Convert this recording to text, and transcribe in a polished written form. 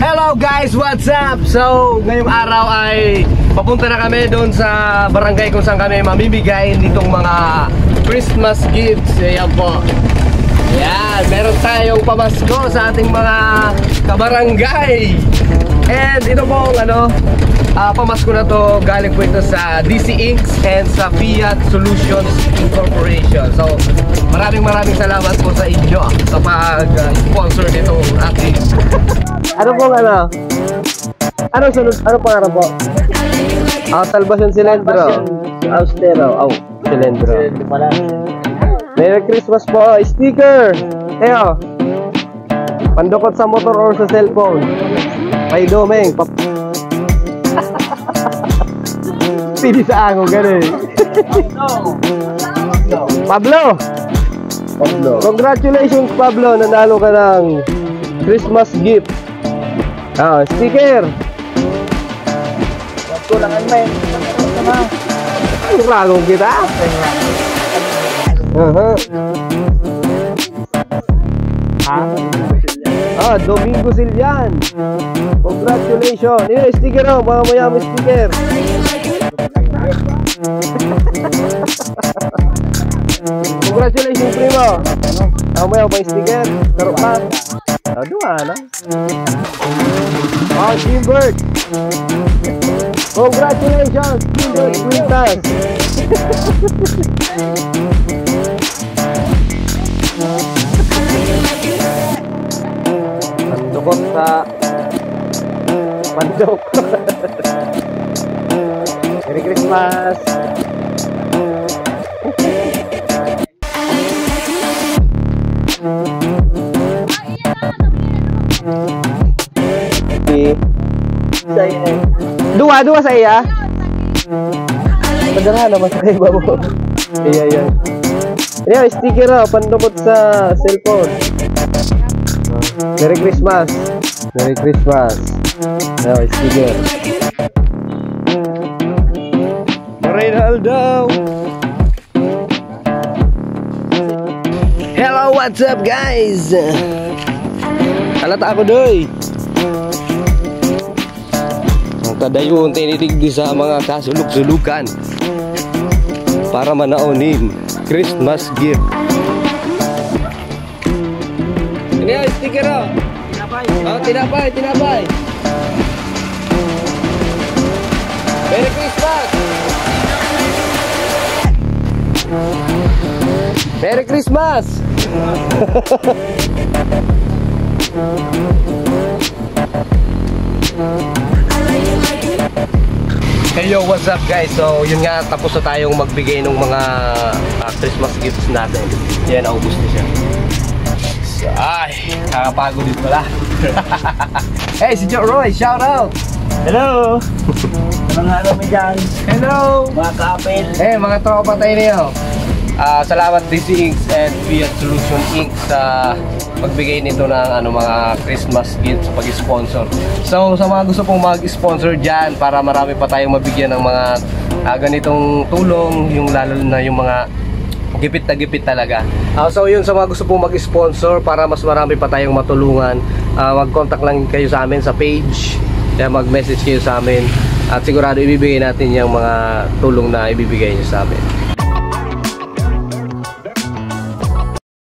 Hello guys, what's up? So, ngayong araw ay papunta na kami doon sa barangay kung saan kami mamimigay nitong mga Christmas gifts. Ayan po. Ayan, meron tayong pamasko sa ating mga kabarangay. And ito po, pamasko na to, galing po ito sa DC Inks and sa Fiat Solutions Incorporation. So, maraming salamat po sa inyo sa pag-sponsor nitong ating ano sunod? Ano pangarap po? Salvation Cilindro. Austero. Cilindro. Merry Christmas po. Sticker. Eyo. Pandukot sa motor or sa cellphone. Kay Domeng. Pili sa ango, ganun. Pablo. Congratulations, Pablo. Nanalo ka ng Christmas gift. Sticker. Kulangan mo Ang ragong kita. Domingo Silyan. Congratulations. Ini sticker o, mga mayami sticker. Congratulations, primo. Mga may sticker. Tarup pa. Dua na. Jimbert. Congratulations, Jimbert Quintas. Pandukot sa Pandok. Merry Christmas. Dua sa iya. Padahal naman sa iba mo. Iya. Ini sticker pandukot sa cellphone. Merry Christmas. Merry Christmas. Sticker. Ronaldo. Hello, what's up guys? Halata ako doy. Tadayon tinitigdi sa mga kasuluk-sulukan para manaonin Christmas gift. Ini ay sticker o. Tinapay. Merry Christmas. Merry Christmas. Hey yo, what's up guys? So yun nga, tapos na tayong magbigay ng mga Christmas gifts natin. Yan, naubos na siya. So, ay, kakapagod din pala. Hey, si Joe Roy, shout out! Hello! Mga mo dyan. Hello! Mga kapil. Hey, mga tropa tayo niyo. Salamat DC Inks and Fiat Solution Inc. sa magbigay nito ng mga Christmas gift sa pag-sponsor. So sa mga gusto pong mag-sponsor dyan para marami pa tayong mabigyan ng mga ganitong tulong, yung lalo na yung mga gipit na gipit talaga. So yun, sa mga gusto pong mag-sponsor para mas marami pa tayong matulungan, mag-contact lang kayo sa amin sa page, mag-message kayo sa amin at sigurado ibibigay natin yung mga tulong na ibibigay nyo sa amin.